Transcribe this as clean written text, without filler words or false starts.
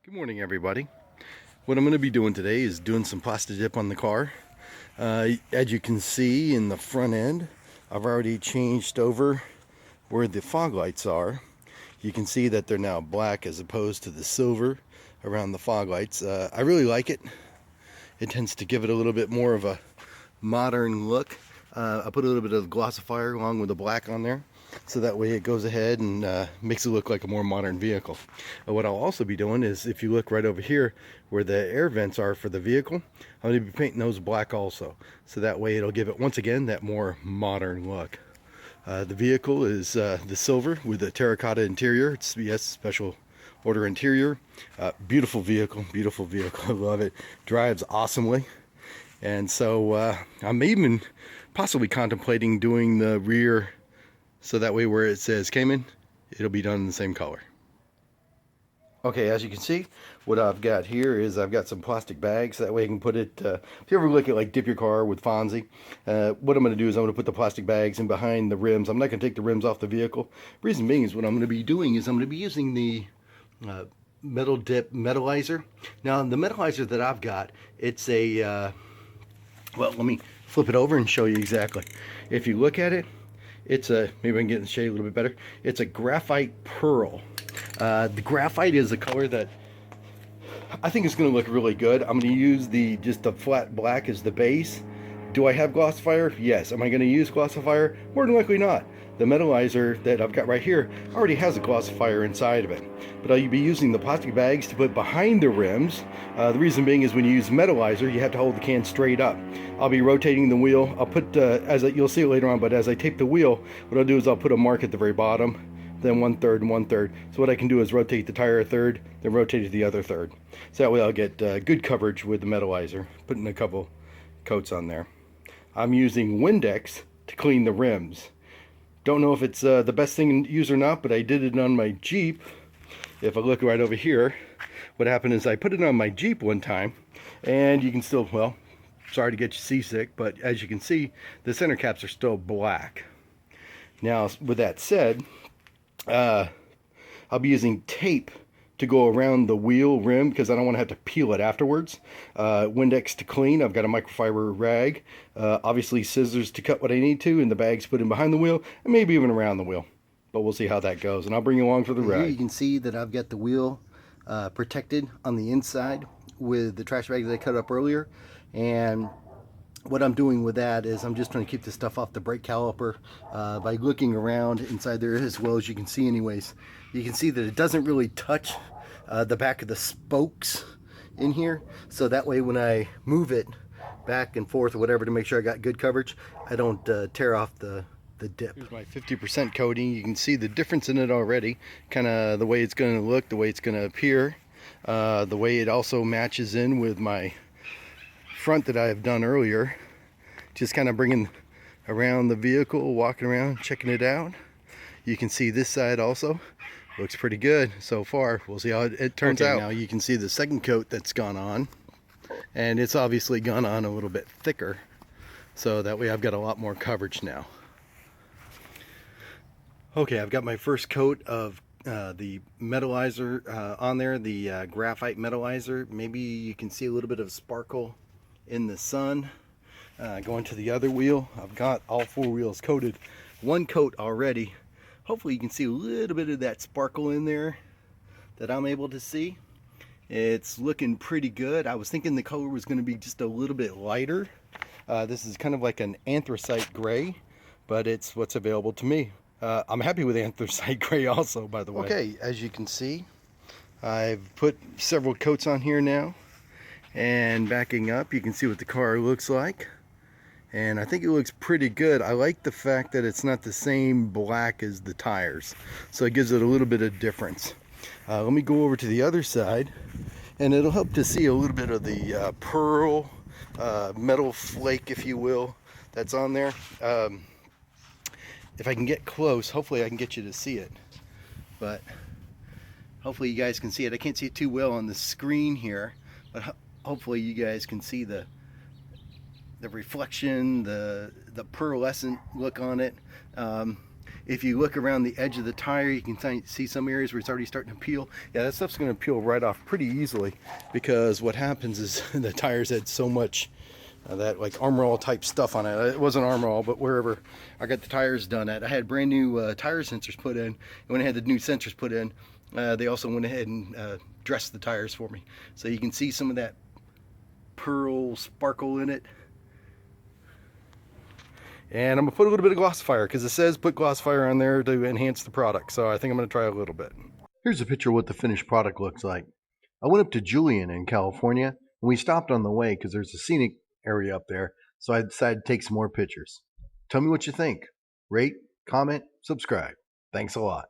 Good morning, everybody. What I'm going to be doing today is doing some Plasti dip on the car. As you can see in the front end, I've already changed over where the fog lights are. You can see that they're now black as opposed to the silver around the fog lights. I really like it. It tends to give it a little bit more of a modern look. I put a little bit of glossifier along with the black on there, so that way it goes ahead and makes it look like a more modern vehicle. What I'll also be doing is, if you look right over here where the air vents are for the vehicle, I'm going to be painting those black also, so that way it'll give it once again that more modern look. The vehicle is the silver with the terracotta interior. It's yes, special order interior. Beautiful vehicle, beautiful vehicle. I love it. Drives awesomely. And so I'm even possibly contemplating doing the rear, so that way where it says Cayman, it'll be done in the same color. Okay, as you can see, what I've got here is I've got some plastic bags. That way I can put it, if you ever look at like Dip Your Car with Fonzie, what I'm going to do is I'm going to put the plastic bags in behind the rims. I'm not going to take the rims off the vehicle. Reason being is what I'm going to be doing is I'm going to be using the metal dip metalizer. Now the metalizer that I've got, it's a, well, let me flip it over and show you exactly. If you look at it, it's a, maybe I can get in the shade a little bit better. It's a graphite pearl. The graphite is a color that I think is going to look really good. I'm going to use just the flat black as the base. Do I have glossifier? Yes. Am I going to use glossifier? More than likely not. The metalizer that I've got right here already has a glossifier inside of it. But I'll be using the plastic bags to put behind the rims. The reason being is when you use metalizer, you have to hold the can straight up. I'll be rotating the wheel. I'll put, you'll see it later on, but as I tape the wheel, what I'll do is I'll put a mark at the very bottom, then 1/3 and 1/3. So what I can do is rotate the tire a third, then rotate it the other third. So that way I'll get good coverage with the metalizer, putting a couple coats on there. I'm using Windex to clean the rims. Don't know if it's the best thing to use or not, but I did it on my Jeep. If I look right over here, what happened is I put it on my Jeep one time, and you can still, well, sorry to get you seasick, but as you can see, the center caps are still black. Now, with that said, I'll be using tape to go around the wheel rim because I don't want to have to peel it afterwards. Windex to clean. I've got a microfiber rag. Obviously scissors to cut what I need to, and the bags put in behind the wheel, and maybe even around the wheel. But we'll see how that goes, and I'll bring you along for the ride. Here you can see that I've got the wheel protected on the inside with the trash bag that I cut up earlier. And what I'm doing with that is I'm just trying to keep the stuff off the brake caliper by looking around inside there, as well as you can see anyways. You can see that it doesn't really touch the back of the spokes in here, so that way when I move it back and forth or whatever to make sure I got good coverage, I don't tear off the dip. Here's my 50% coating. You can see the difference in it already, kind of the way it's going to look, the way it's going to appear, the way it also matches in with my front that I have done earlier. Just kind of bringing around the vehicle, walking around, checking it out. You can see this side also looks pretty good so far. We'll see how it turns out. Now you can see the second coat that's gone on, and it's obviously gone on a little bit thicker, so that way I've got a lot more coverage now. Okay, I've got my first coat of the metalizer on there, the graphite metalizer. Maybe you can see a little bit of sparkle in the sun. Going to the other wheel, I've got all four wheels coated. One coat already. Hopefully you can see a little bit of that sparkle in there that I'm able to see. It's looking pretty good. I was thinking the color was going to be just a little bit lighter. This is kind of like an anthracite gray, but it's what's available to me. I'm happy with anthracite gray also, by the way. Okay, as you can see, I've put several coats on here now. And backing up, you can see what the car looks like. And I think it looks pretty good. I like the fact that it's not the same black as the tires, so it gives it a little bit of difference. Let me go over to the other side, and it'll help to see a little bit of the pearl metal flake, if you will, that's on there. If I can get close, hopefully I can get you to see it, but hopefully you guys can see it. I can't see it too well on the screen here, but hopefully you guys can see the reflection, the pearlescent look on it. If you look around the edge of the tire, you can see some areas where it's already starting to peel. Yeah, that stuff's going to peel right off pretty easily, because what happens is the tires had so much that like Armor All type stuff on it. It wasn't Armor All, but wherever I got the tires done at, I had brand new tire sensors put in. And when I had the new sensors put in, they also went ahead and dressed the tires for me. So you can see some of that pearl sparkle in it. And I'm gonna put a little bit of glossifier because it says put glossifier on there to enhance the product. So I think I'm gonna try a little bit. Here's a picture of what the finished product looks like. I went up to Julian in California, and we stopped on the way because there's a scenic area up there. So I decided to take some more pictures. Tell me what you think. Rate, comment, subscribe. Thanks a lot.